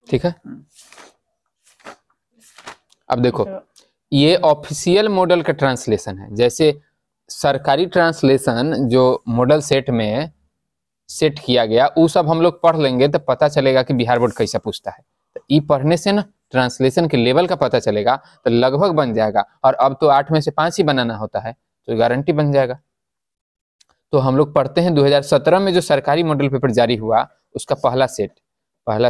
ठीक है। अब देखो ये ऑफिशियल मॉडल का ट्रांसलेशन है। जैसे सरकारी ट्रांसलेशन जो मॉडल सेट में सेट किया गया वो सब हम लोग पढ़ लेंगे तो पता चलेगा कि बिहार बोर्ड कैसा पूछता है। तो ये पढ़ने से ना ट्रांसलेशन के लेवल का पता चलेगा तो लगभग बन जाएगा। और अब तो 8 में से 5 ही बनाना होता है तो गारंटी बन जाएगा। तो हम लोग पढ़ते हैं 2017 में जो सरकारी मॉडल पेपर जारी हुआ उसका पहला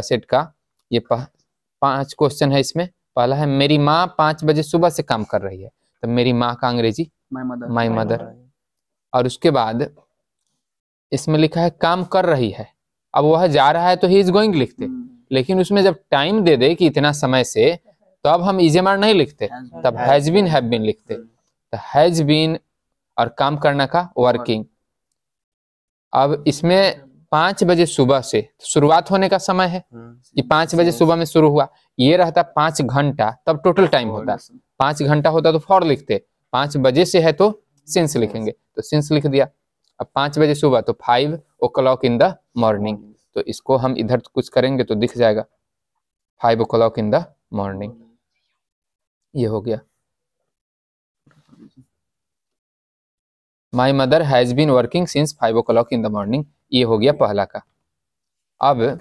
सेट का ये 5 क्वेश्चन है। इसमें पहला है मेरी माँ 5 बजे सुबह से काम कर रही है, तो मेरी माँ का अंग्रेजी माई मदर। और उसके बाद इसमें लिखा है काम कर रही है। अब वह जा रहा है तो ही इज गोइंग लिखते, लेकिन उसमें जब टाइम दे दे कि इतना समय से, तो अब हम इजेमार नहीं लिखते, तब हैज बीन हैव बीन लिखते। तो हैज बीन और काम करना का वर्किंग। अब इसमें 5 बजे सुबह से शुरुआत होने का समय है कि 5 बजे सुबह में शुरू हुआ, ये रहता 5 घंटा, तब टोटल टाइम होता 5 घंटा होता तो फॉर लिखते। 5 बजे से है तो सिंस लिखेंगे, तो सिंस लिख दिया। अब 5 बजे सुबह तो 5 o'clock इन द मॉर्निंग। तो इसको हम इधर कुछ करेंगे तो दिख जाएगा 5 o'clock इन द मॉर्निंग। ये हो गया my mother has been working since 5 o'clock in the morning. ये हो गया पहला का। अब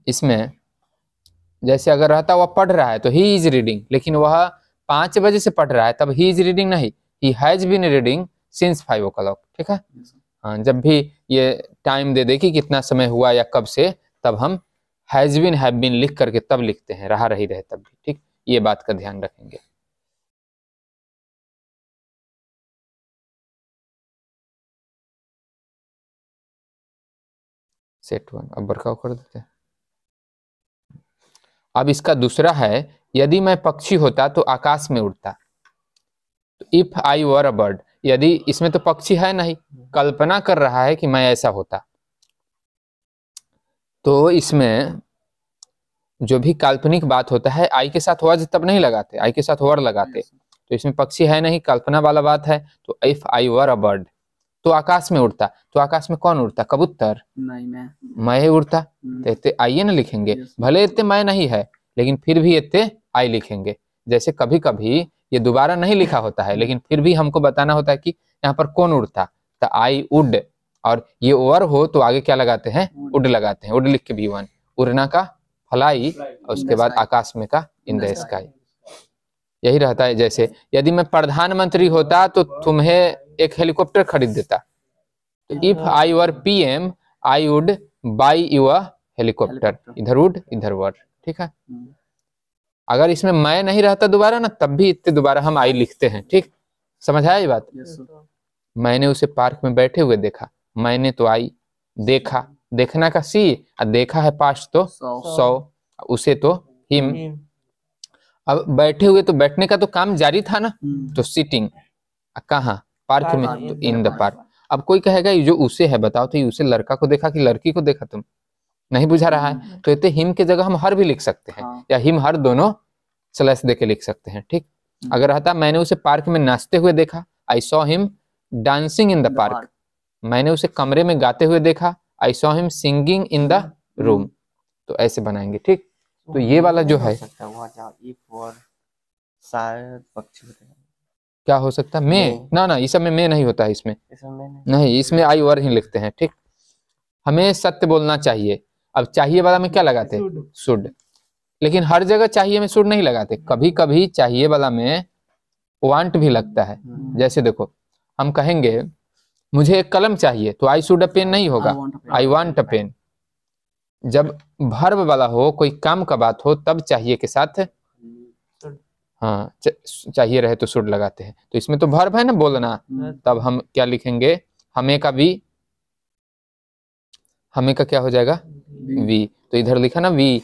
इसमें जैसे अगर रहता वह पढ़ रहा है तो ही इज रीडिंग, लेकिन वह 5 बजे से पढ़ रहा है तब ही इज रीडिंग नहीं, he has been reading since 5 o'clock। ठीक है। हाँ, जब भी ये टाइम दे दे कि कितना समय हुआ या कब से, तब हम हैज बीन हैव बीन लिख करके तब लिखते हैं, रहा रही रहे तब भी। ठीक, ये बात का ध्यान रखेंगे। सेट 1 अब वर्कआउट कर देते हैं। अब इसका दूसरा है यदि मैं पक्षी होता तो आकाश में उड़ता। तो if I were a bird, यदि इसमें तो पक्षी है नहीं, कल्पना कर रहा है कि मैं ऐसा होता। तो इसमें जो भी काल्पनिक बात होता है आई के साथ वज तब नहीं लगाते, आई के साथ वर लगाते। तो इसमें पक्षी है नहीं, कल्पना वाला बात है। तो if I were a bird तो आकाश में उड़ता। तो आकाश में कौन उड़ता? कबूतर नहीं, मैं ही उड़ता। तो इतने आइए ना लिखेंगे, भले इतने मैं नहीं है लेकिन फिर भी इतने आई लिखेंगे। जैसे कभी कभी ये दोबारा नहीं लिखा होता है लेकिन फिर भी हमको बताना होता है कि यहाँ पर कौन उड़ता, तो आई उड। और ये वर हो तो आगे क्या लगाते हैं? उड लगाते हैं। उड लिख के भी वन, उड़ना का फ्लाई, और उसके बाद आकाश में का इन द स्काई। यही रहता है। जैसे यदि मैं प्रधानमंत्री होता तो तुम्हें एक हेलीकॉप्टर खरीद देता। तो if I were PM I would buy you a helicopter. इधर वुड इधर वर। ठीक है। अगर इसमें मैं नहीं रहता दोबारा ना, तब भी इतने दोबारा हम आई लिखते हैं। ठीक, समझ आया ये बात? मैंने उसे पार्क में बैठे हुए देखा। मैंने तो आई, देखा, देखना का सी, और देखा है पास्ट तो सौ, उसे तो हिम। अब बैठे हुए तो बैठने का तो काम जारी था ना, तो सिटिंग। कहाँ? पार्क में, तो इन द पार्क। अब कोई कहेगा ये जो उसे है, बताओ तो ये उसे लड़का को देखा कि लड़की को देखा? तुम नहीं बुझा रहा है तो इतने हिम के जगह हम हर भी लिख सकते हैं, या हिम हर दोनों स्लैश दे के लिख सकते हैं। ठीक, अगर रहता मैंने उसे पार्क में नाचते हुए देखा, I saw him dancing in the park. मैंने उसे कमरे में गाते हुए देखा, I saw him singing in the room. तो ऐसे बनाएंगे। ठीक, तो ये वाला जो है क्या हो सकता है? मैं ना ना, इस सब में मैं नहीं होता है। इसमें नहीं, इसमें आई वर ही लिखते हैं। ठीक, हमें सत्य बोलना चाहिए। अब चाहिए वाला में क्या लगाते? शुड। लेकिन हर जगह चाहिए में शुड नहीं लगाते, कभी कभी चाहिए वाला में वांट भी लगता है। जैसे देखो हम कहेंगे मुझे एक कलम चाहिए, तो आई शुड अ पेन नहीं होगा, आई वांट अ पेन। जब भर्ब वाला हो, कोई काम का बात हो, तब चाहिए के साथ हाँ चाहिए रहे तो शुड लगाते हैं। तो इसमें तो भर्ब है ना बोलना, तब हम क्या लिखेंगे? हमें का वी, हमें का क्या हो जाएगा? वी। तो इधर लिखा ना वी,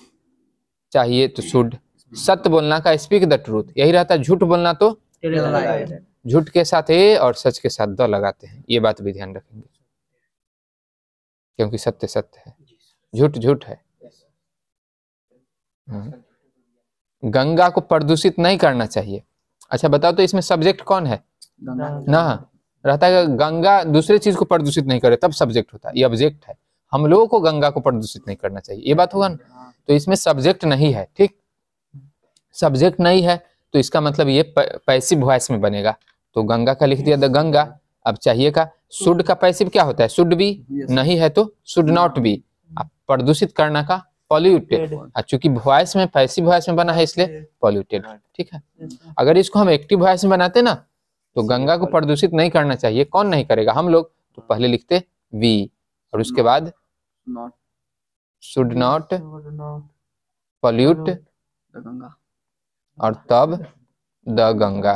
चाहिए तो शुड। सत्य बोलना का स्पीक द ट्रूथ, यही रहता है। झूठ बोलना तो झूठ के साथ ए और सच के साथ द लगाते हैं। ये बात भी ध्यान रखेंगे, क्योंकि सत्य सत्य है, झूठ झूठ है। गंगा को प्रदूषित नहीं करना चाहिए। अच्छा बताओ तो इसमें सब्जेक्ट कौन है? ना, रहता है कि गंगा दूसरे चीज को प्रदूषित नहीं करे, तब सब्जेक्ट होता है। ये ऑब्जेक्ट है, हम लोगों को गंगा को प्रदूषित नहीं करना चाहिए, ये बात होगा ना। तो इसमें सब्जेक्ट नहीं है, ठीक, सब्जेक्ट नहीं है तो इसका मतलब ये पैसिव वॉइस में बनेगा। तो गंगा का लिख दिया द गंगा। अब चाहिए का शुड का पैसिव क्या होता है, शुड बी, नहीं है तो शुड नॉट बी। प्रदूषित करना का पॉल्यूटेड, चूंकि वॉइस में पैसिव वॉइस में बना है इसलिए पॉल्यूटेड, ठीक है। अगर इसको हम एक्टिव वॉइस में बनाते ना तो गंगा को प्रदूषित नहीं करना चाहिए, कौन नहीं करेगा, हम लोग। तो पहले लिखते वी और उसके बाद शुड नॉट पॉल्यूट और तब द गंगा।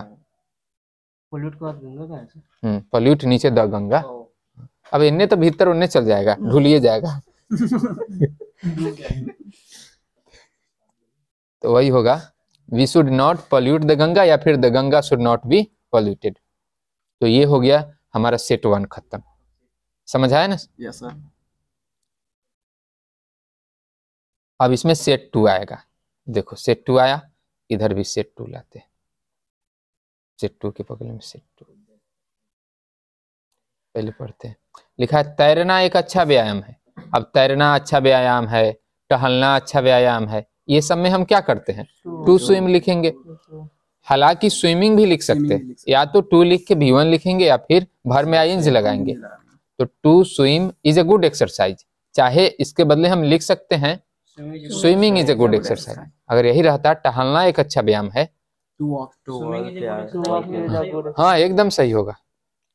पोल्यूट के बाद गंगा का है, पॉल्यूट नीचे द गंगा। अब इन्हें तो भीतर उन्हें चल जाएगा, भूलिए जाएगा। तो वही होगा, we should not pollute the Ganga या फिर the Ganga should not be polluted. तो ये हो गया हमारा सेट 1 खत्म, समझ आया ना? Yes sir. अब इसमें सेट 2 आएगा, देखो सेट 2 आया, इधर भी सेट 2 लाते हैं, सेट 2 के बगल में सेट 2 पहले पढ़ते हैं। लिखा है तैरना एक अच्छा व्यायाम है। अब तैरना अच्छा व्यायाम है, टहलना अच्छा व्यायाम है, ये सब में हम क्या करते हैं, टू स्विम लिखेंगे। हालांकि स्विमिंग भी लिख सकते हैं, या तो टू लिख के V1 लिखेंगे या फिर भर में आईएनजी लगाएंगे। तो to swim is a good exercise, चाहे इसके बदले हम लिख सकते हैं swimming is a good exercise. अगर यही रहता टहलना एक अच्छा व्यायाम है, हाँ एकदम सही होगा,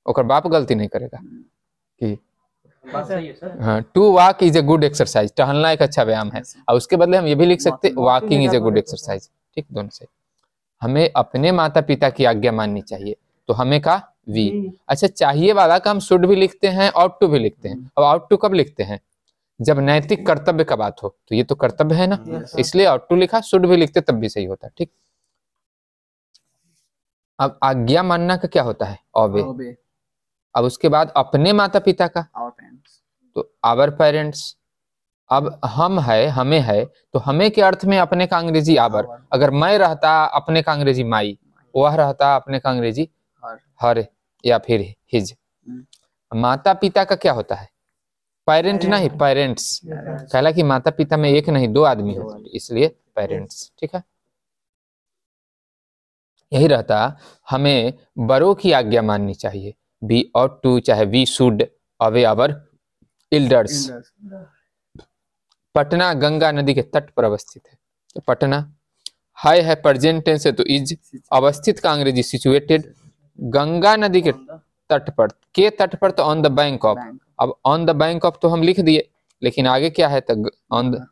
और बाप गलती नहीं करेगा कि हाँ to walk is a good exercise, टहलना एक अच्छा व्यायाम है। और उसके बदले हम ये भी लिख सकते walking is a good exercise, ठीक, दोनों से। हमें अपने माता पिता की आज्ञा माननी चाहिए, तो हमें का वी। अच्छा, चाहिए वाला का हम शुड भी लिखते हैं, आउट टू भी लिखते हैं। अब आउट टू कब लिखते हैं, जब नैतिक कर्तव्य का बात हो, तो ये तो कर्तव्य है ना, इसलिए आउट टू लिखा, शुड भी लिखते तब भी सही होता, ठीक। अब आज्ञा मानना का क्या होता है, ओबे। अब उसके बाद अपने माता पिता का, तो आवर पेरेंट्स। अब हम है, हमें है, तो हमें के अर्थ में अपने का अंग्रेजी आवर। अगर मैं रहता अपने का अंग्रेजी माई, वह रहता अपने का अंग्रेजी हर या फिर हिज। माता पिता का क्या होता है, पेरेंट नहीं, पेरेंट्स। कहला कि माता पिता में एक नहीं 2 आदमी होते, इसलिए पेरेंट्स, ठीक है। यही रहता हमें बड़ों की आज्ञा माननी चाहिए, बी ऑट टू, चाहे we should obey our elders. Patna Ganga नदी के तट पर अवस्थित है, तो पटना है प्रेजेंट टेंस है, तो इज। अवस्थित का अंग्रेजी सिचुएटेड। गंगा नदी के तट पर, के तट पर, तो ऑन द बैंक ऑफ। अब ऑन द बैंक ऑफ तो हम लिख दिए, लेकिन आगे क्या है, तो on the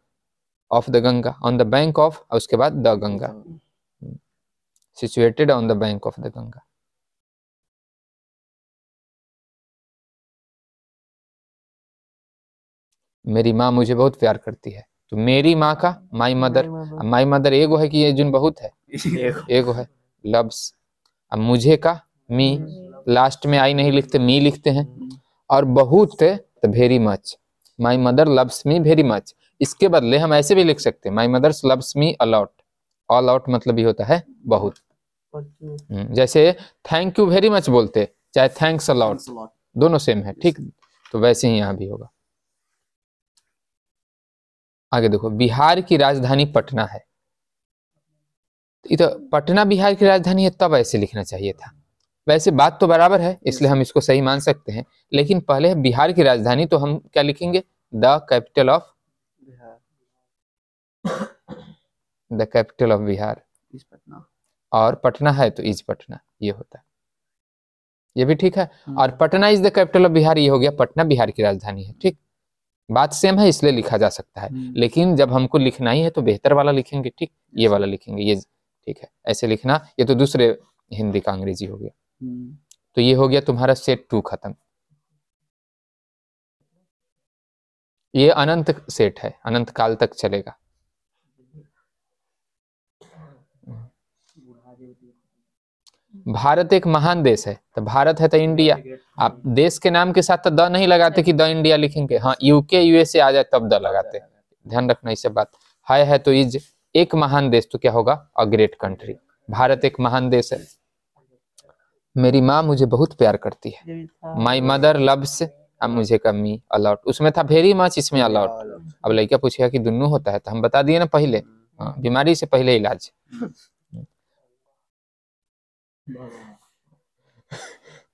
of the Ganga, on the bank of, और उसके बाद the Ganga, situated on the bank of the Ganga. मेरी माँ मुझे बहुत प्यार करती है, तो मेरी माँ का माई मदर। माई मदर एगो है कि ये जुन बहुत है, एगो है, लव्स। अब मुझे का मी, लास्ट में आई नहीं लिखते, मी लिखते हैं। और बहुत तो very much, my mother loves me very much. इसके बदले हम ऐसे भी लिख सकते हैं, my mother loves me a lot. All out मतलब ये होता है बहुत। जैसे थैंक यू वेरी मच बोलते, चाहे थैंक्स अलॉट, दोनों सेम है, ठीक। तो वैसे ही यहाँ भी होगा। आगे देखो, बिहार की राजधानी पटना है, तो पटना बिहार की राजधानी है, तब ऐसे लिखना चाहिए था। वैसे बात तो बराबर है, इसलिए हम इसको सही मान सकते हैं, लेकिन पहले बिहार की राजधानी, तो हम क्या लिखेंगे, the capital of the capital of Bihar, और पटना है तो इज पटना, ये होता है, ये भी ठीक है। और Patna is the capital of Bihar, ये हो गया पटना बिहार की राजधानी है, ठीक। बात सेम है, इसलिए लिखा जा सकता है, लेकिन जब हमको लिखना ही है तो बेहतर वाला लिखेंगे, ठीक, ये वाला लिखेंगे, ये ठीक है, ऐसे लिखना। ये तो दूसरे हिंदी का अंग्रेजी हो गया। तो ये हो गया तुम्हारा सेट 2 खत्म। ये अनंत सेट है, अनंत काल तक चलेगा। भारत एक महान देश है, तो भारत है तो इंडिया। आप देश के नाम के साथ तो द नहीं लगाते कि द इंडिया लिखेंगे, हाँ यूके यूएसए आ जाए तब द लगाते, ध्यान रखना इसे बात। है तो इज। एक महान देश तो क्या होगा, अ ग्रेट कंट्री। भारत एक महान देश है। मेरी माँ मुझे बहुत प्यार करती है। माई मदर लव्स, अब मुझे का मी अलॉट, उसमें था वेरी मच, इसमें अलॉट। अब लड़का पूछेगा कि दोनों होता है तो हम बता दिए ना पहले, हाँ, बीमारी से पहले इलाज।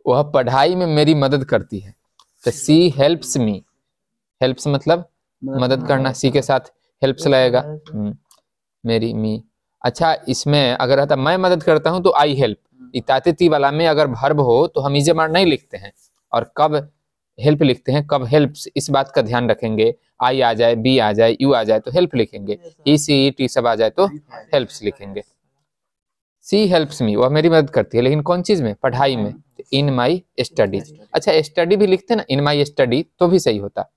वह पढ़ाई में मेरी मदद करती है, तो सी हेल्प्स मी, हेल्प्स मतलब मदद करना, सी के साथ हेल्प्स लगेगा। मेरी मी। अच्छा, इसमें अगर रहता मैं मदद करता हूं तो आई हेल्प, इताते वाला में अगर वर्ब हो तो हम इजेमार नहीं लिखते हैं, और कब हेल्प लिखते हैं, कब हेल्प्स, इस बात का ध्यान रखेंगे। आई आ जाए, बी आ जाए, यू आ जाए तो हेल्प लिखेंगे, ई सी टी सब आ जाए तो हेल्प्स लिखेंगे। सी हेल्प्स मी, वह मेरी मदद करती है, लेकिन कौन चीज में, पढ़ाई में, इन माई स्टडीज। अच्छा, स्टडी भी लिखते ना, इन माई स्टडी तो भी सही होता,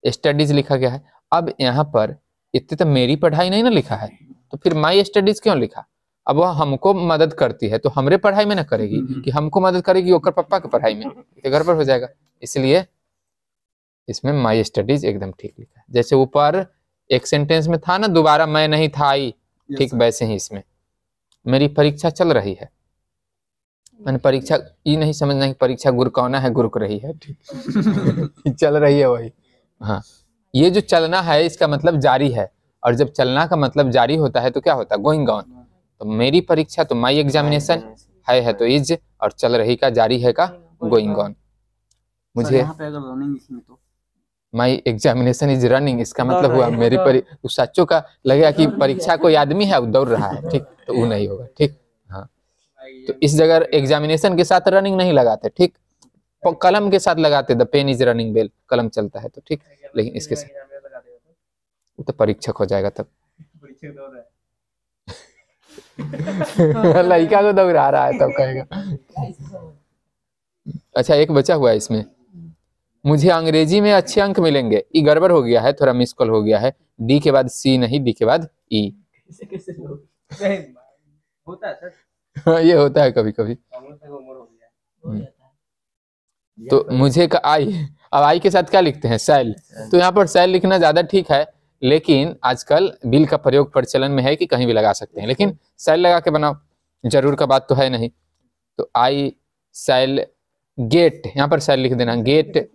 स्टडीज लिखा गया है। अब यहाँ पर इतने तो मेरी पढ़ाई नहीं ना लिखा है, तो फिर माई स्टडीज क्यों लिखा। अब वह हमको मदद करती है तो हमरे पढ़ाई में ना करेगी, कि हमको मदद करेगी ओकर पप्पा के पढ़ाई में, तो गड़बड़ हो जाएगा। इसलिए इसमें माई स्टडीज एकदम ठीक लिखा है। जैसे ऊपर एक सेंटेंस में था ना, दोबारा मैं नहीं था आई, ठीक वैसे ही इसमें मेरी परीक्षा चल रही है। मैंने परीक्षा ये नहीं समझना कि परीक्षा गुरकौना है, गुरुक रही है, ठीक चल रही है वही। हाँ, ये जो चलना है इसका मतलब जारी है, और जब चलना का मतलब जारी होता है तो क्या होता है, गोइंग ऑन। तो मेरी परीक्षा तो माई एग्जामिनेशन है तो इज, और चल रही का जारी है का गोइंग ऑन। मुझे माई एग्जामिनेशन इज रनिंग, इसका मतलब हुआ मेरी सच्चों का लगेगा कि परीक्षा कोई आदमी है वो दौड़ रहा है, ठीक, तो वो नहीं होगा, ठीक। हाँ, तो इस जगह एग्जामिनेशन के साथ रनिंग नहीं लगाते, ठीक, कलम के साथ लगाते, the pen is running well, कलम चलता है तो ठीक, लेकिन इसके साथ वो तो परीक्षक हो जाएगा तब। लड़का को दौड़ा रहा है तब कहेगा। अच्छा, एक बचा हुआ है इसमें, मुझे अंग्रेजी में अच्छे अंक मिलेंगे, ये गड़बड़ हो गया है, थोड़ा मिसकॉल हो गया है, डी के बाद सी नहीं, डी के बाद ई। ये होता है कभी कभी। तो मुझे का आई, अब आई के साथ क्या लिखते हैं, सेल, तो यहाँ पर सेल लिखना ज्यादा ठीक है, लेकिन आजकल बिल का प्रयोग प्रचलन में है कि कहीं भी लगा सकते हैं, लेकिन सेल लगा के बनाओ, जरूर का बात तो है नहीं। तो आई सेल गेट, यहाँ पर सेल लिख देना, गेट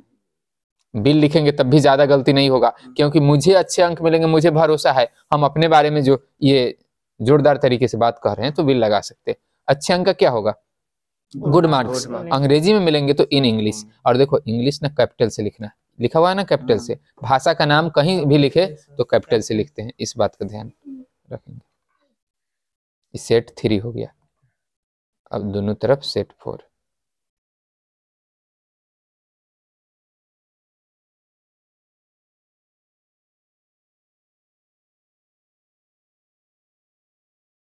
बिल लिखेंगे तब भी ज्यादा गलती नहीं होगा, क्योंकि मुझे अच्छे अंक मिलेंगे, मुझे भरोसा है, हम अपने बारे में जो ये जोरदार तरीके से बात कर रहे हैं तो बिल लगा सकते। अच्छे अंक का क्या होगा, गुड मार्क्स, अंग्रेजी में मिलेंगे तो इन इंग्लिश, और देखो इंग्लिश ना कैपिटल से लिखना, लिखा हुआ है ना कैपिटल से, भाषा का नाम कहीं भी लिखे तो कैपिटल से लिखते हैं, इस बात का ध्यान रखेंगे। सेट 3 हो गया, अब दोनों तरफ सेट 4।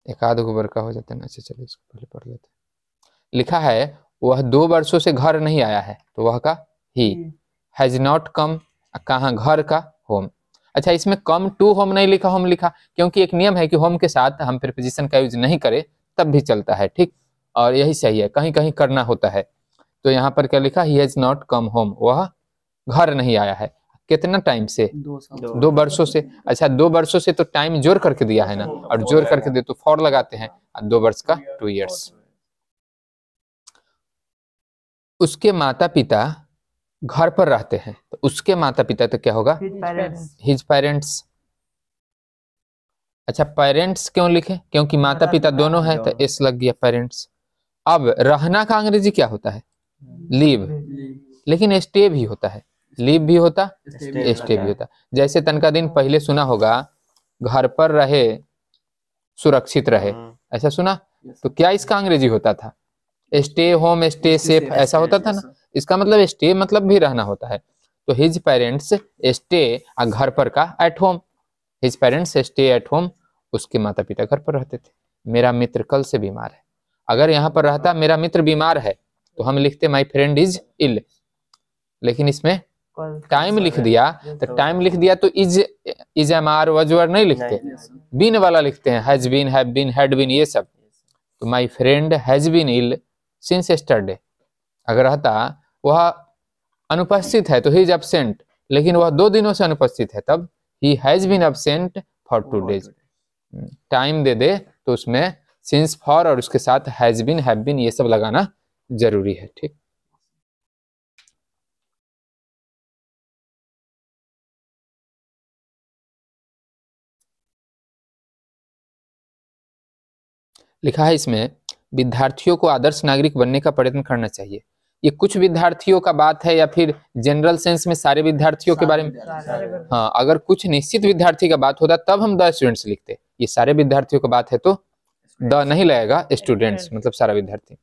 एक आध गो बरका हो जाता है ना। अच्छा चलो इसको पहले पढ़ लेते हैं। लिखा है वह 2 वर्षों से घर नहीं आया है, तो वह का ही हैज नॉट कम, कहाँ घर का होम। अच्छा, इसमें कम टू होम नहीं लिखा, होम लिखा, क्योंकि एक नियम है कि होम के साथ हम प्रीपोजिशन का यूज नहीं करें तब भी चलता है, ठीक, और यही सही है, कहीं कहीं करना होता है। तो यहाँ पर क्या लिखा, he has not come home, वह घर नहीं आया है, कितना टाइम से, 2 वर्षों से। अच्छा, 2 वर्षों से तो टाइम जोड़ करके दिया है ना, और जोड़ करके दे तो फॉर लगाते हैं, 2 वर्ष का 2 इयर्स। उसके माता पिता घर पर रहते हैं, तो उसके माता पिता तो क्या होगा, हिज पेरेंट्स। अच्छा, पेरेंट्स क्यों लिखे, क्योंकि माता पिता दोनों है तो एस लग गया, पेरेंट्स। अब रहना का अंग्रेजी क्या होता है, लीव, लेकिन स्टे भी होता है, लीव भी होता, स्टे भी होता। जैसे तनका दिन पहले सुना होगा, घर पर रहे सुरक्षित रहे, ऐसा सुना, तो क्या इसका अंग्रेजी होता था, स्टे होम, स्टे सेफ, ऐसा होता था ना। इसका मतलब स्टे मतलब भी रहना होता है। तो हिज पेरेंट्स स्टे, घर पर का at home, his parents stay at home, उसके माता पिता घर पर रहते थे। मेरा मित्र कल से बीमार है, अगर यहाँ पर रहता मेरा मित्र बीमार है तो हम लिखते माई फ्रेंड इज इल, लेकिन इसमें टाइम लिख दिया, तो टाइम लिख दिया तो इज एम आर वज वर नहीं लिखते, बीन वाला लिखते हैं, has been, have been, had been, ये सब। तो my friend has been ill since yesterday, अगर रहता वह अनुपस्थित है तो ही इज एब्सेंट, लेकिन वह 2 दिनों से अनुपस्थित है तब ही has been absent for 2 days. Time दे दे तो उसमें सिंस, फॉर और उसके साथ हैज बीन, हैव बीन ये सब लगाना जरूरी है। ठीक, लिखा है इसमें विद्यार्थियों को आदर्श नागरिक बनने का प्रयत्न करना चाहिए। ये कुछ विद्यार्थियों का बात है या फिर जनरल सेंस में सारे विद्यार्थियों के बारे में? हाँ, अगर कुछ निश्चित विद्यार्थी का बात होता तब हम द स्टूडेंट्स लिखते। ये सारे विद्यार्थियों का बात है तो द नहीं लगेगा, स्टूडेंट्स मतलब सारा विद्यार्थी।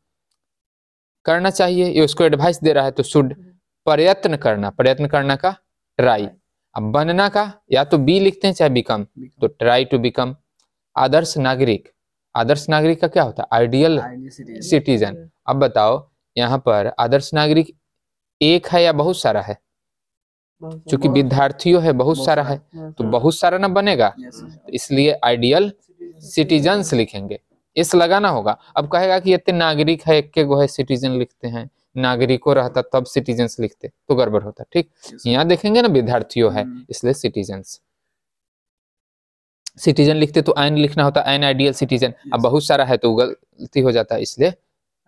करना चाहिए, ये उसको एडवाइस दे रहा है तो शुड। प्रयत्न करना, प्रयत्न करना का ट्राई। अब बनना का या तो बी लिखते हैं चाहे बिकम, तो ट्राई टू बिकम। आदर्श नागरिक, आदर्श नागरिक का क्या होता है? Ideal citizen. अब बताओ यहाँ पर आदर्श नागरिक एक है या बहुत सारा है? क्योंकि विद्यार्थियों है, बहुत सारा है, तो बहुत सारा ना बनेगा, तो इसलिए आइडियल सिटीजन्स लिखेंगे। इस लगाना होगा। अब कहेगा कि इतने नागरिक है, एक गो है सिटीजन लिखते हैं, नागरिकों रहता तब सिटीजन्स लिखते तो गड़बड़ होता। ठीक, यहाँ देखेंगे ना विद्यार्थियों है इसलिए सिटीजन्स। सिटीजन लिखते तो एन लिखना होता, एन आइडियल सिटीजन। अब बहुत सारा है तो गलती हो जाता है, इसलिए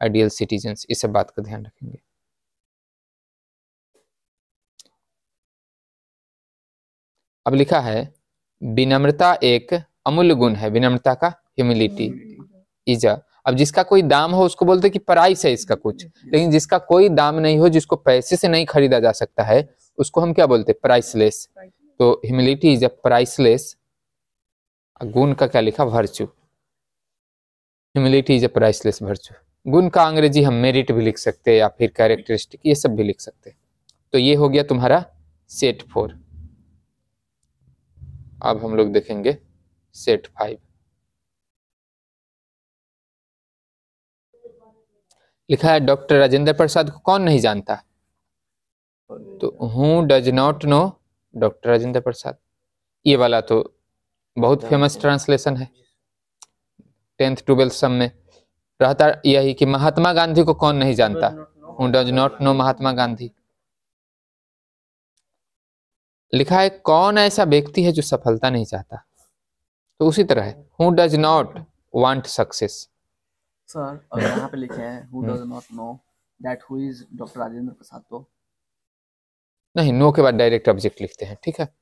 आइडियल सिटीजन्स। इस बात का ध्यान रखेंगे। अब लिखा है विनम्रता एक अमूल्य गुण है। विनम्रता का ह्यूमिलिटी इज अ। अब जिसका कोई दाम हो उसको बोलते कि प्राइस है इसका कुछ, लेकिन जिसका कोई दाम नहीं हो, जिसको पैसे से नहीं खरीदा जा सकता है, उसको हम क्या बोलते? प्राइसलेस। तो ह्यूमिलिटी इज अ प्राइसलेस। गुण का क्या लिखा? Virtue. Humility is a priceless virtue. गुण का अंग्रेजी हम मेरिट भी लिख सकते हैं या फिर कैरेक्टरिस्टिक, ये सब भी लिख सकते हैं। तो ये हो गया तुम्हारा सेट 4। अब हम लोग देखेंगे सेट 5। लिखा है डॉक्टर राजेंद्र प्रसाद को कौन नहीं जानता? तो who does not know doctor Rajendra Prasad. ये वाला तो बहुत फेमस ट्रांसलेशन है, 10th 12th सब में रहता यही कि महात्मा गांधी को कौन नहीं जानता? Who does not no Mahatma Gandhi. लिखा है कौन ऐसा व्यक्ति है जो सफलता नहीं चाहता? तो उसी तरह है, who does not want success. Sir और यहाँ पे लिखे हैं who does not know that who is doctor Rajendra Prasad, तो नहीं, नो के बाद डायरेक्ट ऑब्जेक्ट लिखते हैं। ठीक है,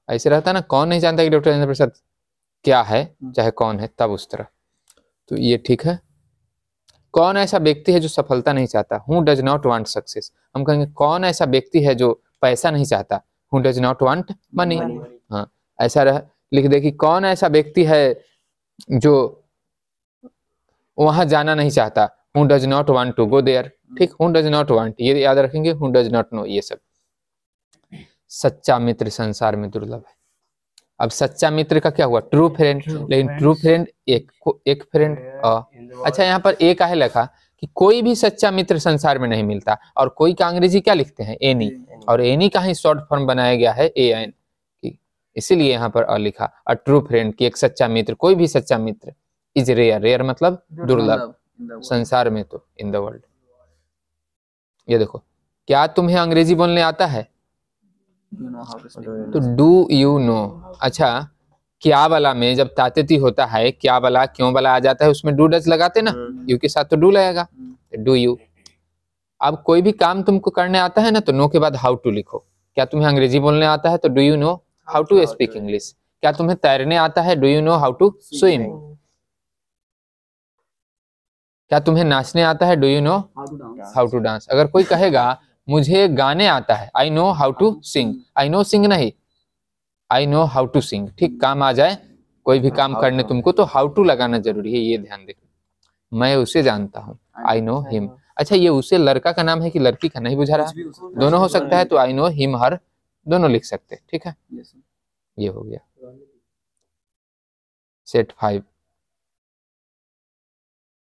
ऐसे रहता है ना, कौन नहीं जानता कि डॉक्टर राजेंद्र प्रसाद क्या है, चाहे कौन है, तब उस तरह। तो ये ठीक है। कौन ऐसा व्यक्ति है जो सफलता नहीं चाहता? Who does not want success. हम कहेंगे कौन ऐसा व्यक्ति है जो पैसा नहीं चाहता? Who does not want money. हाँ, ऐसा रह लिख दे कि कौन ऐसा व्यक्ति है जो वहां जाना नहीं चाहता? Who does not want to go there. ठीक, हु डज नॉट वांट, ये याद रखेंगे। हु डज नॉट नो, ये सब। सच्चा मित्र संसार में दुर्लभ है। अब सच्चा मित्र का क्या हुआ? True friend. लेकिन ट्रू फ्रेंड एक फ्रेंड। अच्छा, यहाँ पर एक है लिखा कि कोई भी सच्चा मित्र संसार में नहीं मिलता। और कोई का अंग्रेजी क्या लिखते हैं? एनी। और एनी का ही शॉर्ट फॉर्म बनाया गया है AN, इसीलिए यहाँ पर लिखा अ ट्रू फ्रेंड की एक सच्चा मित्र, कोई भी सच्चा मित्र। इज रेयर, रेयर मतलब दुर्लभ संसार में, तो इन द वर्ल्ड। ये देखो, क्या तुम्हें अंग्रेजी बोलने आता है? तो डू यू नो। अच्छा, क्या वाला में जब तातेती होता है, क्या वाला क्यों वाला आ जाता है, उसमें डू डज लगाते ना, यू के साथ तो डू लगेगा, डू यू। अब कोई भी काम तुमको करने आता है ना, तो नो के बाद हाउ टू लिखो। क्या तुम्हें अंग्रेजी बोलने आता है? तो do you know how to speak English. क्या तुम्हें तैरने आता है? Do you know how to swim. क्या तुम्हें नाचने आता है? Do you know how to dance. अगर कोई कहेगा मुझे गाने आता है, I know how to sing, I know sing नहीं, I know how to sing. ठीक, काम आ जाए कोई भी काम करने तुमको, तो हाउ टू लगाना जरूरी है, ये ध्यान देखो। मैं उसे जानता हूँ, आई नो हिम। अच्छा, ये उसे लड़का का नाम है कि लड़की का, नहीं बुझा रहा, दोनों हो सकता है, तो आई नो हिम हर दोनों लिख सकते हैं। ठीक है, ये हो गया सेट 5।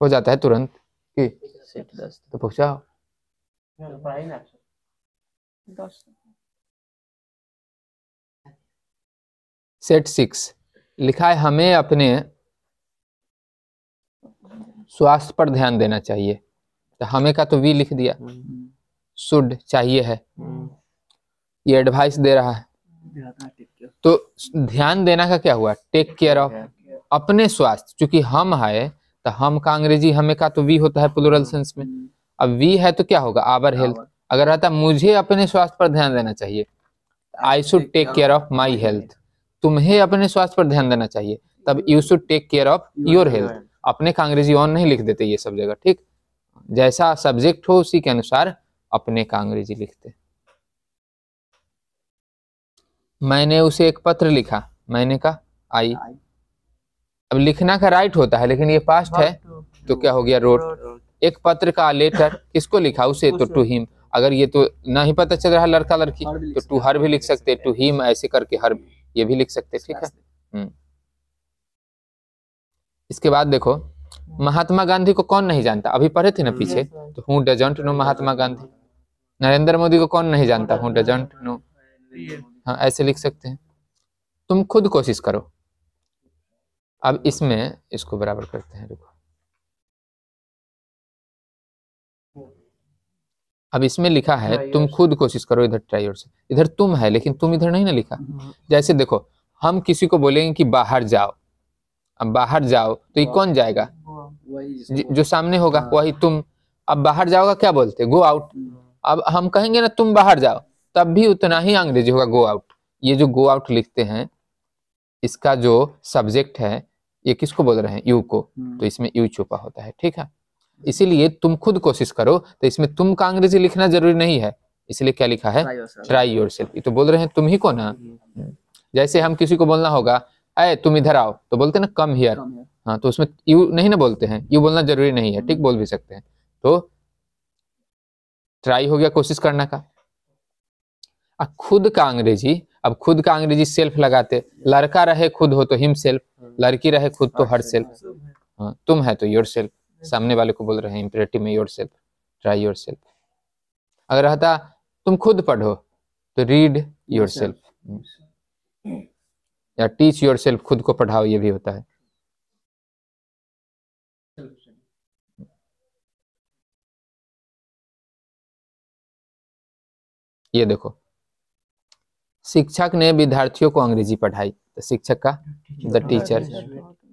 हो जाता है तुरंत कि सेट 10 तो पूछा। सेट 6 लिखा है हमें अपने स्वास्थ्य पर ध्यान देना चाहिए। तो हमें का तो वी लिख दिया, शुड चाहिए है, ये एडवाइस दे रहा है। तो ध्यान देना का क्या हुआ? टेक केयर ऑफ, अपने स्वास्थ्य। क्योंकि हम है तो हम का अंग्रेजी हमें का तो वी होता है प्लूरल सेंस में। अब वी है तो क्या होगा, आवर हेल्थ। अगर रहता मुझे अपने स्वास्थ्य पर ध्यान देना चाहिए, I should take care of my health. तुम्हें अपने स्वास्थ्य पर ध्यान देना चाहिए, तब you should take care of your health. अपने का अंग्रेजी ऑन नहीं लिख देते ये सब जगह, ठीक। जैसा सब्जेक्ट हो उसी के अनुसार अपने का अंग्रेजी लिखते। मैंने उसे एक पत्र लिखा, मैंने का आई। अब लिखना का राइट होता है लेकिन ये पास्ट है तो क्या हो गया, रोट। एक पत्र का लेटर किसको लिखा, उसे, तो टू हिम। अगर ये तो ना ही पता चल रहा है लड़का लड़की तो टू हर भी लिख सकते, टू हिम ऐसे करके हर ये भी लिख सकते, ठीक है। इसके बाद देखो, महात्मा गांधी को कौन नहीं जानता, अभी पढ़े थे ना पीछे, तो who doesn't know Mahatma Gandhi. Narendra Modi को कौन नहीं जानता, हु डजंट नो। हाँ ऐसे लिख सकते हैं। तुम खुद कोशिश करो। अब इसमें इसको बराबर करते हैं, देखो अब इसमें लिखा है तुम खुद कोशिश करो, इधर ट्राई योरसेल्फ, इधर तुम है लेकिन तुम इधर नहीं ना लिखा। जैसे देखो हम किसी को बोलेंगे कि बाहर जाओ, अब बाहर जाओ तो ये कौन जाएगा, जो सामने होगा वही तुम। अब बाहर जाओगा क्या बोलते, गो आउट। अब हम कहेंगे ना तुम बाहर जाओ, तब भी उतना ही अंग्रेजी होगा, गो आउट। ये जो गो आउट लिखते हैं इसका जो सब्जेक्ट है ये किसको बोल रहे हैं, यू को, तो इसमें यू छुपा होता है, ठीक है। इसीलिए तुम खुद कोशिश करो, तो इसमें तुम का अंग्रेजी लिखना जरूरी नहीं है, इसलिए क्या लिखा है, ट्राई योरसेल्फ। ये तो बोल रहे हैं तुम ही को ना। जैसे हम किसी को बोलना होगा अरे तुम इधर आओ, तो बोलते ना कम हियर। हाँ तो उसमें यू नहीं ना बोलते हैं, यू बोलना जरूरी नहीं है, ठीक, बोल भी सकते हैं। तो ट्राई हो गया कोशिश करना का। अब खुद का अंग्रेजी, अब खुद का अंग्रेजी सेल्फ लगाते, लड़का रहे खुद हो तो हिम सेल्फ, लड़की रहे खुद तो हर सेल्फ। हाँ तुम है तो योर सेल्फ, सामने वाले को बोल रहे हैं इंपेरेटिव में your self, try your self. अगर रहता तुम खुद पढ़ो तो रीड योर सेल्फ, या टीच योर सेल्फ, खुद को पढ़ाओ, ये भी होता है। ये देखो शिक्षक ने विद्यार्थियों को अंग्रेजी पढ़ाई, तो शिक्षक का द टीचर,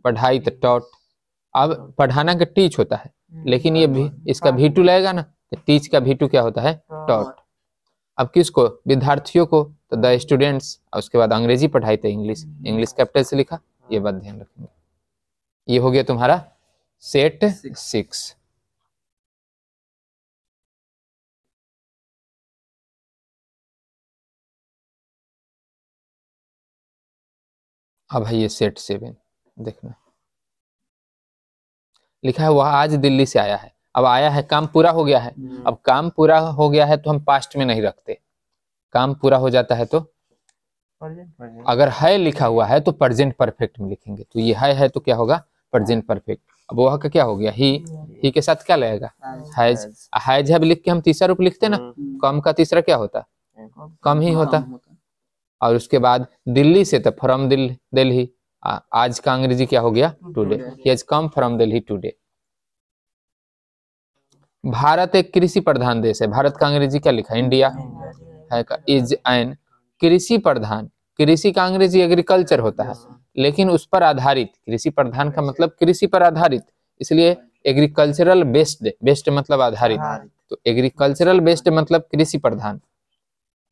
पढ़ाई तो टॉट। अब पढ़ाना का टीच होता है लेकिन ये भी इसका भी टू लगेगा ना, तो टीच का भी टू क्या होता है, टॉट। अब किसको, विद्यार्थियों को, तो द स्टूडेंट्स। और उसके बाद अंग्रेजी पढ़ाई तो इंग्लिश, इंग्लिश कैपिटल से लिखा, ये बात ध्यान रखेंगे। ये हो गया तुम्हारा सेट 6। अब है ये सेट 7, देखना लिखा है वह आज दिल्ली से आया है। अब आया है, काम पूरा हो गया है। अब काम पूरा हो गया है तो हम पास्ट में नहीं रखते, काम पूरा हो जाता है तो अगर है लिखा हुआ है तो प्रेजेंट परफेक्ट में लिखेंगे। तो ये है तो क्या होगा, प्रेजेंट परफेक्ट। अब वह का क्या हो गया, ही के साथ क्या लगेगा, हैज। हैज है लिख के हम तीसरा रूप लिखते ना, कम का तीसरा क्या होता, कम ही होता। और उसके बाद दिल्ली से तो फ्रॉम दिल्ली। आज का अंग्रेजी क्या हो गया, today. He has come from Delhi today. Bharat एक कृषि प्रधान देश है, भारत का अंग्रेजी क्या लिखा, इंडिया है का। इज एन कृषि प्रधान, कृषि का अंग्रेजी एग्रीकल्चर होता है लेकिन उस पर आधारित, कृषि प्रधान का मतलब कृषि पर आधारित, इसलिए एग्रीकल्चरल बेस्ड, बेस्ड मतलब आधारित, तो एग्रीकल्चरल बेस्ड मतलब कृषि प्रधान।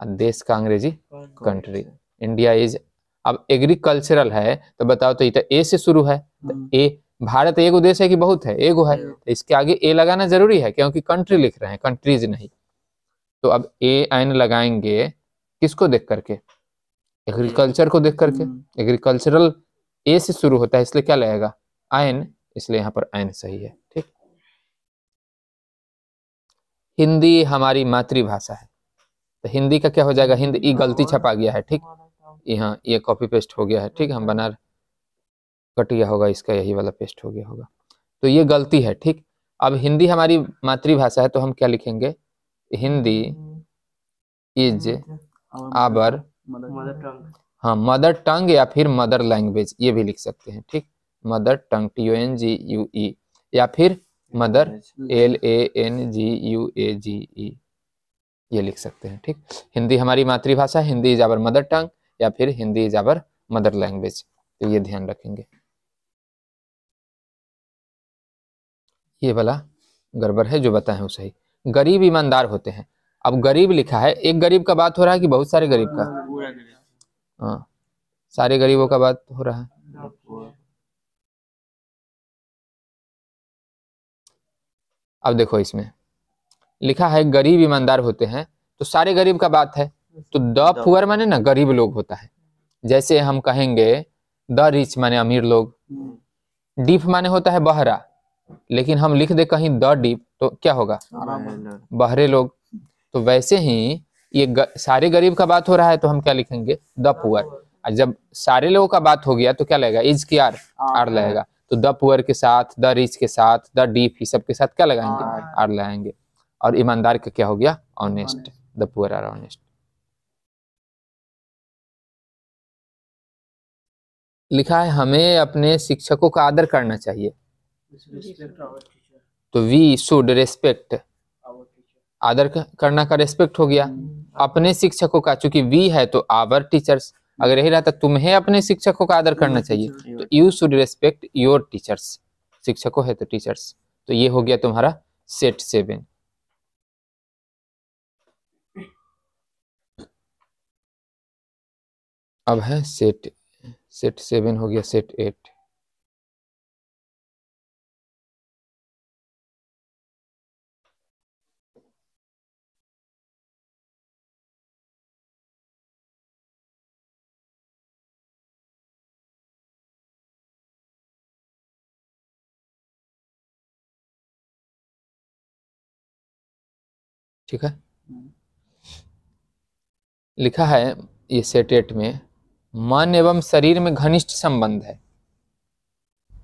देश का अंग्रेजी कंट्री, इंडिया इज। अब एग्रीकल्चरल है तो बताओ, तो ये तो ए से शुरू है, तो ए, भारत एगो देश है कि बहुत है, एगो है, तो इसके आगे ए लगाना जरूरी है क्योंकि कंट्री लिख रहे हैं, कंट्रीज नहीं। तो अब ए एन लगाएंगे किसको देख करके, एग्रीकल्चर को देख करके। एग्रीकल्चरल ए से शुरू होता है इसलिए क्या लगेगा, आयन, इसलिए यहाँ पर आयन सही है, ठीक। हिंदी हमारी मातृभाषा है, तो हिंदी का क्या हो जाएगा, हिंद, ई गलती छपा गया है, ठीक, यहाँ ये कॉपी पेस्ट हो गया है, ठीक, हम बना कट गया होगा इसका, यही वाला पेस्ट हो गया होगा, तो ये गलती है, ठीक। अब हिंदी हमारी मातृभाषा है तो हम क्या लिखेंगे, हिंदी इज आवर, हाँ मदर टंग या फिर मदर लैंग्वेज, ये भी लिख सकते हैं, ठीक, मदर टंग, TONGUE, या फिर मदर LANGUAGE, ये लिख सकते हैं, ठीक। हिंदी हमारी मातृभाषा, Hindi is our mother tongue, या फिर Hindi is our mother language, तो ये ध्यान रखेंगे। ये वाला गड़बड़ है, जो बताए हैं वो सही। गरीब ईमानदार होते हैं। अब गरीब लिखा है, एक गरीब का बात हो रहा है कि बहुत सारे गरीब का? हाँ, सारे गरीबों का बात हो रहा है। अब देखो इसमें लिखा है गरीब ईमानदार होते हैं, तो सारे गरीब का बात है। तो द पुअर माने ना गरीब लोग होता है। जैसे हम कहेंगे द रिच माने अमीर लोग, डीफ माने होता है बहरा, लेकिन हम लिख दे कहीं द डीप तो क्या होगा? बहरे लोग। तो वैसे ही ये सारे गरीब का बात हो रहा है तो हम क्या लिखेंगे? The poor. और जब सारे लोगों का बात हो गया तो क्या लगेगा? इज की आर लगेगा। तो द पुअर के साथ, द रिच के साथ, द डीप, ही सब के साथ क्या लगाएंगे? आर लगाएंगे। और ईमानदार का क्या हो गया? Honest. The poor are honest. लिखा है हमें अपने शिक्षकों का आदर करना चाहिए, तो वी शुड रेस्पेक्ट। आदर करना का रेस्पेक्ट हो गया। अपने शिक्षकों का, चूंकि वी है तो आवर टीचर्स। अगर यही रहता तुम्हें अपने शिक्षकों का आदर करना चाहिए, तो you should respect your teachers. शिक्षकों है तो टीचर्स। तो ये हो गया तुम्हारा सेट 7। अब है सेट 7 हो गया सेट 8। ठीक है, लिखा है ये सेट 8 में मन एवं शरीर में घनिष्ठ संबंध है।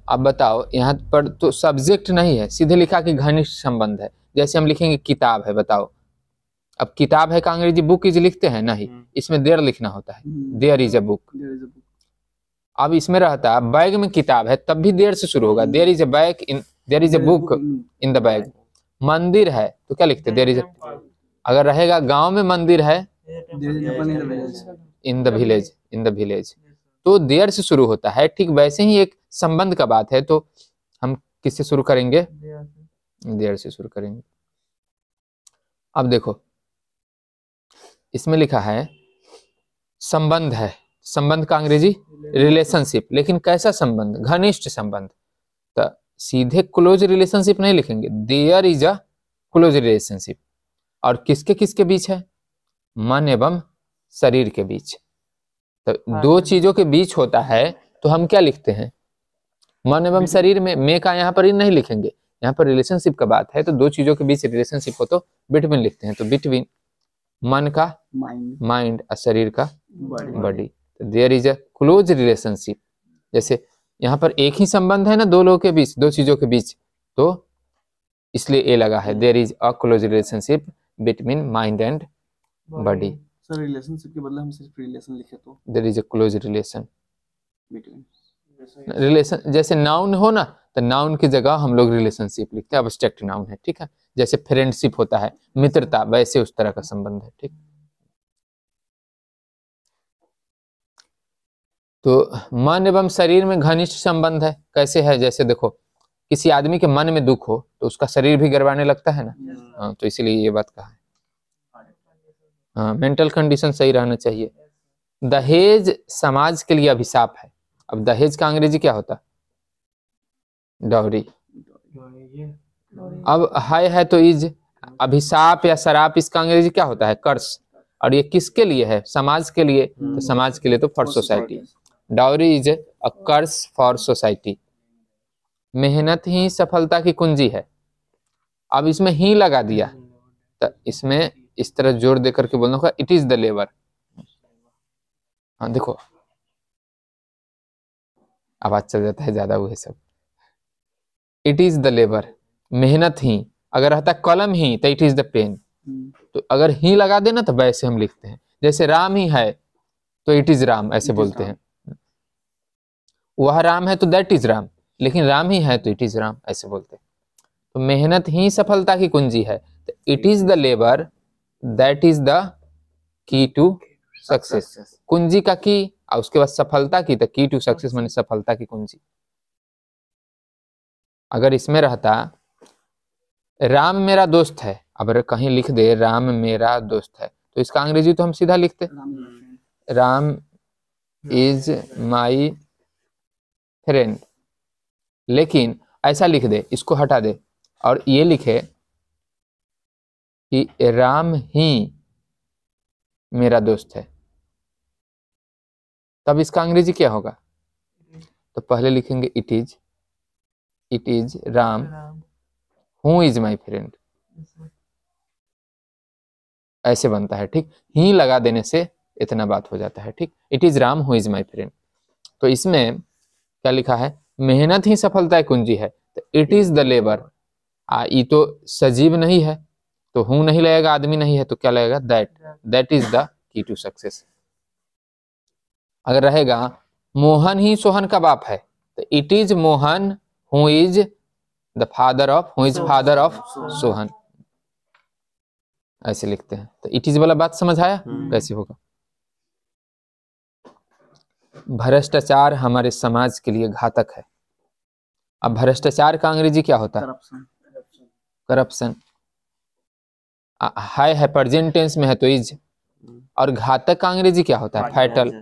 अब बताओ, यहाँ पर तो सब्जेक्ट नहीं है, सीधे लिखा कि घनिष्ठ संबंध है। जैसे हम लिखेंगे किताब है, बताओ। अब किताब है का अंग्रेजी बुक इज लिखते हैं नहीं, इसमें देयर लिखना होता है, देयर इज अ बुक। अब इसमें रहता है बैग में किताब है, तब भी देयर से शुरू होगा, there is a bag in, there is a book in the bag. मंदिर है तो क्या लिखते? There is. अगर रहेगा गांव में मंदिर है, in the village, in the village, तो देयर से शुरू होता है। ठीक वैसे ही एक संबंध का बात है तो हम किससे शुरू करेंगे? देयर से शुरू करेंगे। अब देखो इसमें लिखा है संबंध है, संबंध का अंग्रेजी रिलेशनशिप, लेकिन कैसा संबंध? घनिष्ठ संबंध। तो सीधे क्लोज रिलेशनशिप नहीं लिखेंगे, there is a close relationship. और किसके किसके बीच है? मन एवं शरीर के बीच। तो दो चीजों के बीच होता है तो हम क्या लिखते हैं? मन एवं शरीर में, मे का यहाँ पर ही नहीं लिखेंगे, यहाँ पर रिलेशनशिप का बात है तो दो चीजों के बीच रिलेशनशिप हो तो बिटवीन लिखते हैं। तो बिटवीन मन का माइंड और शरीर का बॉडी, तो there is a close relationship. जैसे यहाँ पर एक ही संबंध है ना दो लोगों के बीच, दो चीजों के बीच, तो इसलिए ए लगा है, there is a close relationship between mind and body. Sir relationship के बदले हम सिर्फ रिलेशन लिखे तो? There is a close relation. Between relation जैसे नाउन हो ना, तो नाउन की जगह हम लोग रिलेशनशिप लिखते हैं, अब्स्ट्रैक्ट नाउन है। ठीक है, जैसे फ्रेंडशिप होता है, मित्रता, वैसे उस तरह का संबंध है। ठीक, तो मन एवं शरीर में घनिष्ठ संबंध है। कैसे है? जैसे देखो किसी आदमी के मन में दुख हो तो उसका शरीर भी गड़बड़ाने लगता है ना। हाँ, तो इसीलिए ये बात कहा है। हाँ, मेंटल कंडीशन सही रहना चाहिए। दहेज समाज के लिए अभिशाप है। अब दहेज का अंग्रेजी क्या होता? डाउरी। अब है तो इज, अभिशाप या शराप इसका अंग्रेजी क्या होता है? कर्स। और ये किसके लिए है? समाज के लिए। तो समाज के लिए तो for society. Dowry is a curse for society. मेहनत ही सफलता की कुंजी है। अब इसमें ही लगा दिया तो इसमें इस तरह जोर देकर के बोलना होगा इट इज द लेबर। हाँ देखो आवाज चल जाता है ज्यादा, वो सब। इट इज द लेबर, मेहनत ही। अगर रहता कलम ही तो इट इज द पेन। तो अगर ही लगा देना तो वैसे हम लिखते हैं। जैसे राम ही है तो इट इज राम, ऐसे बोलते हैं। वह राम है तो दैट इज राम, लेकिन राम ही है तो इट इज राम, ऐसे बोलते हैं। तो मेहनत ही सफलता की कुंजी है, तो it is the labour that is the key to success. कुंजी का की और उसके बाद सफलता की, तो की टू सक्सेस माने सफलता की कुंजी। अगर इसमें रहता राम मेरा दोस्त है, अब कहीं लिख दे राम मेरा दोस्त है तो इसका अंग्रेजी तो हम सीधा लिखते राम इज माई फ्रेंड, लेकिन ऐसा लिख दे, इसको हटा दे और ये लिखे कि राम ही मेरा दोस्त है, तब इसका अंग्रेजी क्या होगा? तो पहले लिखेंगे it is Ram who is my friend, ऐसे बनता है। ठीक, ही लगा देने से इतना बात हो जाता है। ठीक, it is Ram who is my friend. तो इसमें क्या लिखा है? मेहनत ही सफलता की कुंजी है, तो इट इज द लेबर। ये तो सजीव नहीं है तो हूं नहीं लगेगा, आदमी नहीं है तो क्या लगेगा? That is the key to success. अगर रहेगा मोहन ही सोहन का बाप है तो it is Mohan who is the father of Sohan, ऐसे लिखते हैं। तो इट इज वाला बात समझ आया कैसे होगा? भ्रष्टाचार हमारे समाज के लिए घातक है। अब भ्रष्टाचार का अंग्रेजी क्या होता है? करप्शन। है प्रेजेंट टेंस में है तो इज, और घातक का अंग्रेजी क्या होता है? फैटल।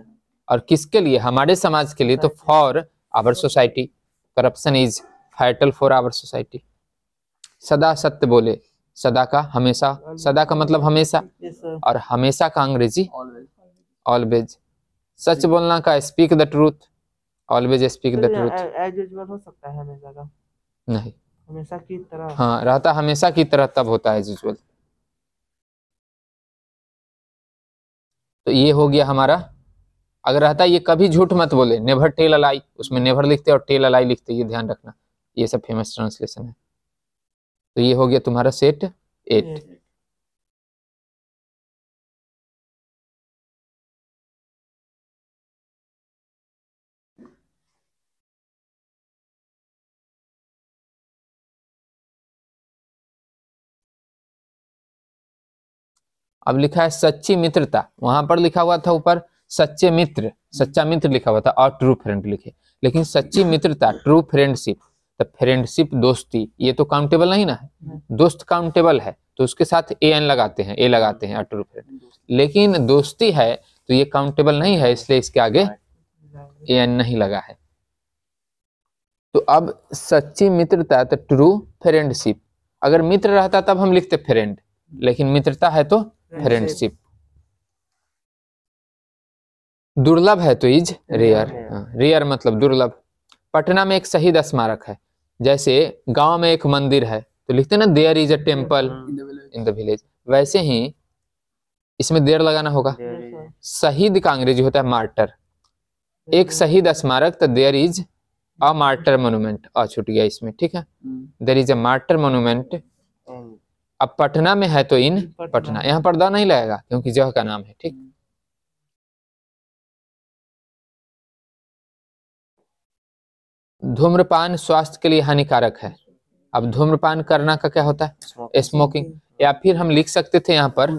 और किसके लिए? हमारे समाज के लिए तो for our society. Corruption is fatal for our society. सदा सत्य बोले, सदा का हमेशा, सदा का मतलब हमेशा, और हमेशा का अंग्रेजी ऑलवेज। सच बोलना का speak the truth, always speak the truth. As usual हो सकता है हमेशा का? नहीं, हमेशा की तरह। हाँ, रहता हमेशा की तरह तब होता है एज यूजुअल। तो ये हो गया हमारा। अगर रहता ये कभी झूठ मत बोले, नेवर टेल अ लाई, उसमें नेवर लिखते और टेल अ लाई लिखते, ये ध्यान रखना, ये सब फेमस ट्रांसलेशन है। तो ये हो गया तुम्हारा सेट 8। अब लिखा है सच्ची मित्रता, वहां पर लिखा हुआ था ऊपर सच्चे मित्र, सच्चा मित्र लिखा हुआ था और ट्रू फ्रेंड लिखे, लेकिन सच्ची मित्रता ट्रू फ्रेंडशिप, तो फ्रेंडशिप दोस्ती, ये तो काउंटेबल नहीं ना है, दोस्त काउंटेबल है तो उसके साथ ए लगाते हैं और ट्रू फ्रेंड, लेकिन दोस्ती है तो ये काउंटेबल नहीं है, इसलिए इसके आगे ए नहीं लगा है। तो अब सच्ची मित्रता तो ट्रू फ्रेंडशिप, अगर मित्र रहता तब हम लिखते फ्रेंड, लेकिन मित्रता है तो फ्रेंडशिप। दुर्लभ है तो इज रेयर, रेयर मतलब दुर्लभ। पटना में एक शहीद स्मारक है, जैसे गांव में एक मंदिर है तो लिखते ना there is a temple in the village, वैसे ही इसमें देर लगाना होगा। शहीद का अंग्रेजी होता है मार्टर, एक शहीद स्मारक तो there is a martyr monument, छूट गया इसमें, ठीक है, there is a martyr monument. अब पटना में है तो इन पटना, यहाँ पर द नहीं लगेगा क्योंकि जगह का नाम है, ठीक। धूम्रपान स्वास्थ्य के लिए हानिकारक है। अब धूम्रपान करना का क्या होता है? स्मोकिंग, या फिर हम लिख सकते थे यहाँ पर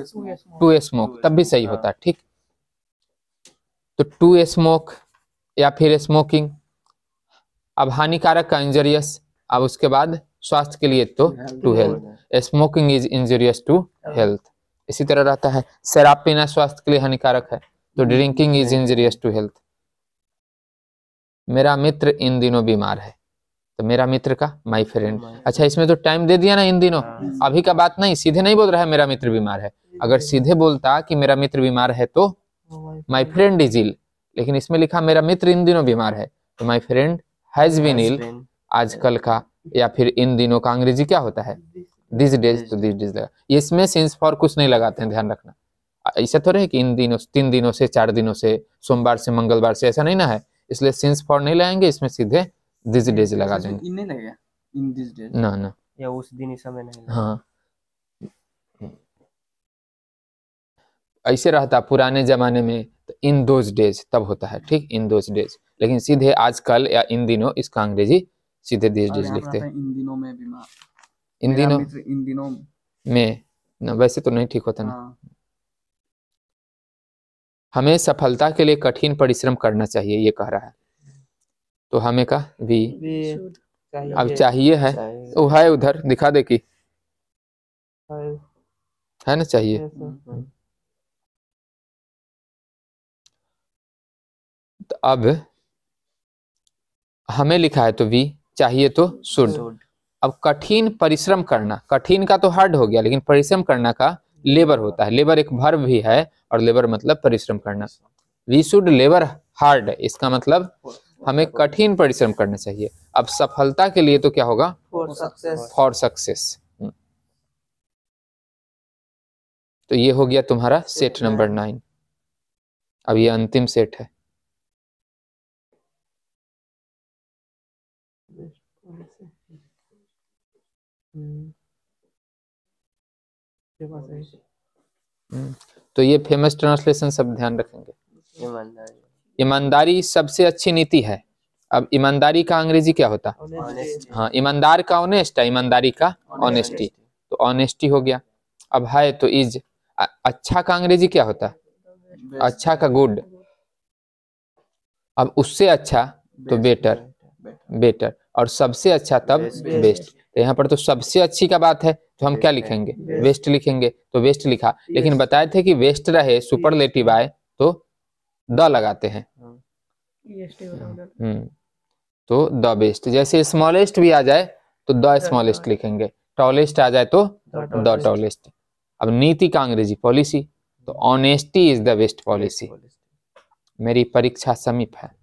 टू स्मोक, तब भी सही होता है, ठीक। तो टू स्मोक या फिर स्मोकिंग। अब हानिकारक का इंजरियस, अब उसके बाद स्वास्थ्य के लिए तो to health, smoking is injurious to health. इसी तरह रहता है शराब पीना स्वास्थ्य के लिए हानिकारक है तो drinking is injurious to health. मेरा मित्र इन दिनों बीमार है तो मेरा मित्र का माय फ्रेंड। अच्छा, इसमें तो टाइम दे दिया ना, इन दिनों, अभी का बात नहीं, सीधे नहीं बोल रहा है मेरा मित्र बीमार है। अगर सीधे बोलता कि मेरा मित्र बीमार है तो माय फ्रेंड इज इल, लेकिन इसमें लिखा मेरा मित्र इन दिनों बीमार है तो my friend has been ill, आजकल का, या फिर इन दिनों का अंग्रेजी क्या होता है? दिस डेज, तो दिस डेज लगा। इसमें सिंस फॉर कुछ नहीं लगाते हैं, ध्यान रखना। ऐसा तो रहे कि इन दिनों, 3 दिनों से, 4 दिनों से, सोमवार से मंगलवार से, ऐसा नहीं ना है, इसलिए सिंस फॉर नहीं लगाएंगे, इसमें सीधे दिस डेज लगा देंगे। इन नहीं लगेगा, इन दिस डेज ना या उस दिन इस समय नहीं। हाँ, ऐसे रहता पुराने जमाने में तो इन दोज डेज तब होता है, ठीक, इन दोज डेज, लेकिन सीधे आजकल या इन दिनों, इसका अंग्रेजी सीधे दिस डेज लिखते हैं। इन दिनों में बीमार, इन दिनों इन दिनों में ना, वैसे तो नहीं ठीक होता ना। हमें सफलता के लिए कठिन परिश्रम करना चाहिए, ये कह रहा है, तो हमें का भी अब चाहिए है, वो है उधर दिखा दे कि 5 है ना, चाहिए। yes sir तो अब हमें लिखा है तो वी, चाहिए तो शुड। शुड। अब कठिन परिश्रम करना, कठिन का तो हार्ड हो गया, लेकिन परिश्रम करना का लेबर होता है। लेबर एक वर्ब भी है और लेबर मतलब परिश्रम करना। वी शुड लेबर हार्ड, इसका मतलब हमें कठिन परिश्रम करना चाहिए। अब सफलता के लिए तो क्या होगा, for success फॉर सक्सेस। तो ये हो गया तुम्हारा सेट नंबर 9। अब ये अंतिम सेट है। ये बात है तो ये फेमस ट्रांसलेशन सब ध्यान रखेंगे। ईमानदारी ईमानदारी सबसे अच्छी नीति है। अब ईमानदारी का अंग्रेजी क्या होता, honesty हाँ, ईमानदार का ऑनेस्ट है, ईमानदारी का ऑनेस्टी, तो ऑनेस्टी हो गया। अब है तो इज। अच्छा का अंग्रेजी क्या होता है, अच्छा का गुड। अब उससे अच्छा तो बेटर, बेटर, और सबसे अच्छा तब बेस्ट। तो यहाँ पर तो सबसे अच्छी का बात है, तो हम क्या लिखेंगे, बेस्ट लिखेंगे, तो बेस्ट लिखा। लेकिन बताए थे कि बेस्ट रहे सुपरलेटिव आए तो द लगाते हैं। तो द बेस्ट। जैसे स्मॉलेस्ट भी आ जाए तो द स्मॉलेस्ट लिखेंगे, टॉलेस्ट आ जाए तो द टॉलेस्ट। अब नीति का अंग्रेजी पॉलिसी, तो honesty is the best policy. मेरी परीक्षा समीप है।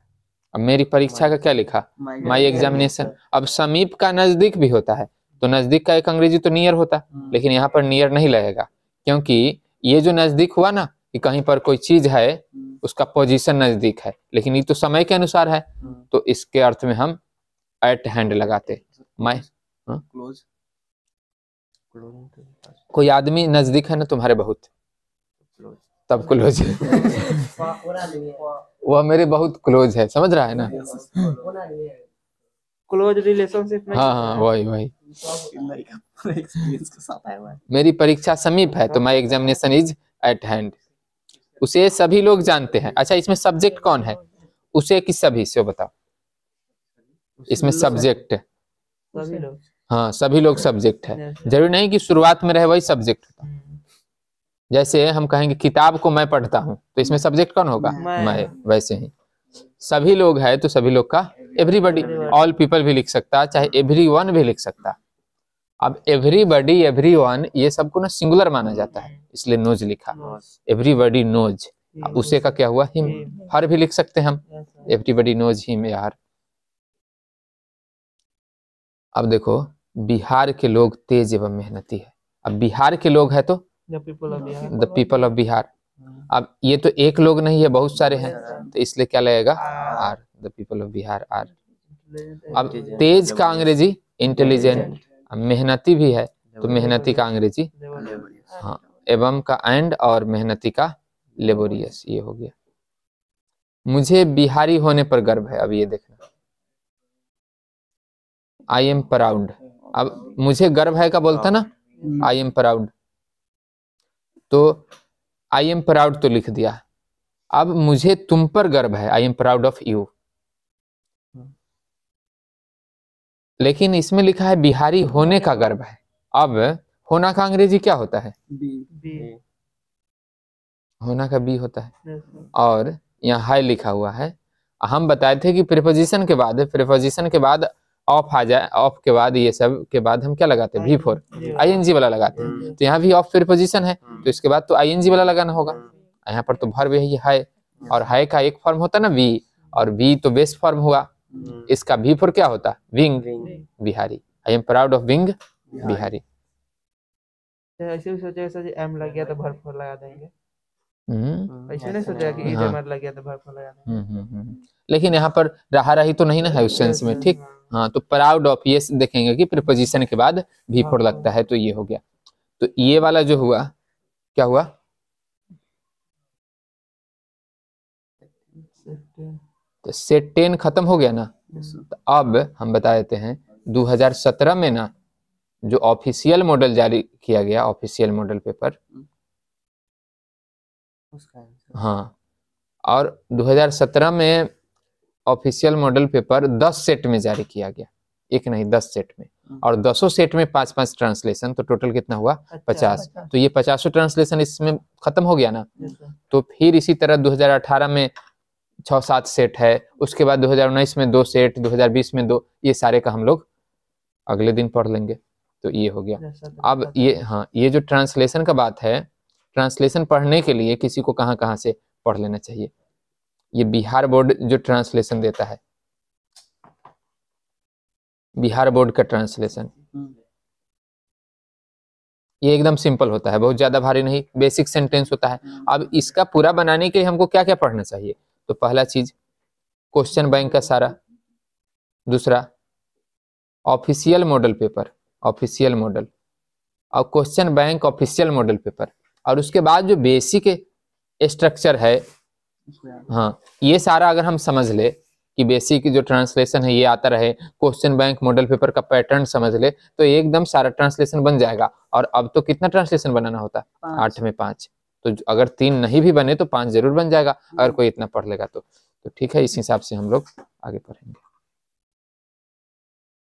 अब मेरी परीक्षा का क्या लिखा, माई एग्जामिनेशन। अब समीप का नजदीक भी होता है, तो नजदीक का एक अंग्रेजी तो नियर होता, लेकिन यहाँ पर नियर नहीं लगेगा, क्योंकि ये जो नजदीक हुआ ना कि कहीं पर कोई चीज है उसका पोजीशन नजदीक है, लेकिन ये तो समय के अनुसार है, तो इसके अर्थ में हम एट हैंड लगाते। My close. कोई आदमी नजदीक है ना तुम्हारे बहुत, तब क्लोज। वह मेरे बहुत क्लोज है, समझ रहा है ना। क्लोज रिलेशनशिप में हाँ हाँ, वही वही। एक्सपीरियंस के साथ आया हुआ है। मेरी परीक्षा समीप है तो my examination is eight hand. उसे सभी लोग जानते हैं। अच्छा, इसमें सब्जेक्ट कौन है, उसे कि सभी से बताओ। इसमें सब्जेक्ट, सभी लोग हाँ सभी लोग सब्जेक्ट है। जरूरी नहीं कि शुरुआत में रहे वही सब्जेक्ट होता। जैसे हम कहेंगे किताब को मैं पढ़ता हूँ, तो इसमें सब्जेक्ट कौन होगा, मैं। वैसे ही सभी लोग है तो सभी लोग का एवरीबॉडी, ऑल पीपल भी लिख सकता है, चाहे एवरीवन भी लिख सकता है। अब एवरीबॉडी, एवरीवन ये सबको ना सिंगुलर माना जाता है, इसलिए नोज लिखा। एवरीबॉडी नोज, उसे का क्या हुआ, हिम। हर भी लिख सकते हैं हम, एवरीबॉडी नोज हिम या हर। अब देखो, बिहार के लोग तेज एवं मेहनती है। अब बिहार के लोग है तो the people of Bihar the people of Bihar. अब ये तो एक लोग नहीं है, बहुत सारे हैं, तो इसलिए क्या लगेगा, are, the people of Bihar are. अब तेज का अंग्रेजी इंटेलिजेंट। अब मेहनती भी है तो मेहनती का अंग्रेजी, हाँ, एवं का एंड और मेहनती का लेबोरियस। ये हो गया। मुझे बिहारी होने पर गर्व है। अब ये देखना, आई एम प्राउड। अब मुझे गर्व है का बोलता ना, आई एम प्राउड, तो आई एम प्राउड तो लिख दिया। अब मुझे तुम पर गर्व है, I am proud of you. लेकिन इसमें लिखा है बिहारी होने का गर्व है। अब होना का अंग्रेजी क्या होता है, बी होना का बी होता है। और यहाँ हाई लिखा हुआ है। हम बताए थे कि प्रीपोजिशन के बाद ऑफ आ जाए, ऑफ के बाद ये सब के बाद हम क्या लगाते हैं, V4 ING वाला लगाते हैं। तो यहाँ भी ऑफ प्रीपोजिशन है, तो इसके बाद तो ING वाला लगाना होगा। यहाँ पर तो वर्ब यही है, और हाई का एक फॉर्म होता है ना वी, और वी तो बेस फॉर्म हुआ। इसका V4 क्या होता, wing, Bihari. I am proud of wing Bihari. ऐसे भी सोचा ऐसा एम लग गया तो भरपूर लगा देंगे। ऐसे नहीं सोचा कि इज एम लग गया तो भरपूर लगा देंगे। लेकिन यहाँ पर रहा रही तो नहीं ना है उस सेंस में, ठीक। हाँ, तो प्राउड ऑफ ये देखेंगे कि प्रीपोजिशन के बाद V4 लगता है, तो ये हो गया। तो ये वाला जो हुआ, क्या हुआ, तो सेट 10 खत्म हो गया ना। तो अब हम बता देते हैं 2017 में ना जो ऑफिशियल मॉडल जारी किया गया, ऑफिशियल मॉडल पेपर, हाँ, और 2017 में ऑफिशियल मॉडल पेपर 10 सेट में जारी किया गया, एक नहीं 10 सेट में। और 10 सेट में 5-5 ट्रांसलेशन, तो टोटल कितना हुआ? 50। तो ये 50 ट्रांसलेशन इसमें खत्म हो गया ना। तो फिर इसी तरह 2018 में 6-7 सेट है, उसके बाद 2019 में 2 सेट, 2020 में 2, ये सारे का हम लोग अगले दिन पढ़ लेंगे। तो ये हो गया। अब ये, हाँ, ये जो ट्रांसलेशन का बात है, ट्रांसलेशन पढ़ने के लिए किसी को कहाँ कहाँ से पढ़ लेना चाहिए? ये बिहार बोर्ड जो ट्रांसलेशन देता है, बिहार बोर्ड का ट्रांसलेशन, ये एकदम सिंपल होता है, बहुत ज्यादा भारी नहीं, बेसिक सेंटेंस होता है। अब इसका पूरा बनाने के लिए हमको क्या क्या पढ़ना चाहिए? तो पहला चीज क्वेश्चन बैंक का सारा, दूसरा official model paper, official model, और question bank official model paper, और उसके बाद जो बेसिक स्ट्रक्चर है, हाँ, ये सारा अगर हम समझ ले कि बेसिक जो ट्रांसलेशन है ये आता रहे, क्वेश्चन बैंक मॉडल पेपर का पैटर्न समझ ले, तो एकदम सारा ट्रांसलेशन बन जाएगा। और अब तो कितना ट्रांसलेशन बनाना होता है? 8 में 5। तो अगर 3 नहीं भी बने तो 5 जरूर बन जाएगा, अगर कोई इतना पढ़ लेगा तो ठीक है। इस हिसाब से हम लोग आगे पढ़ेंगे।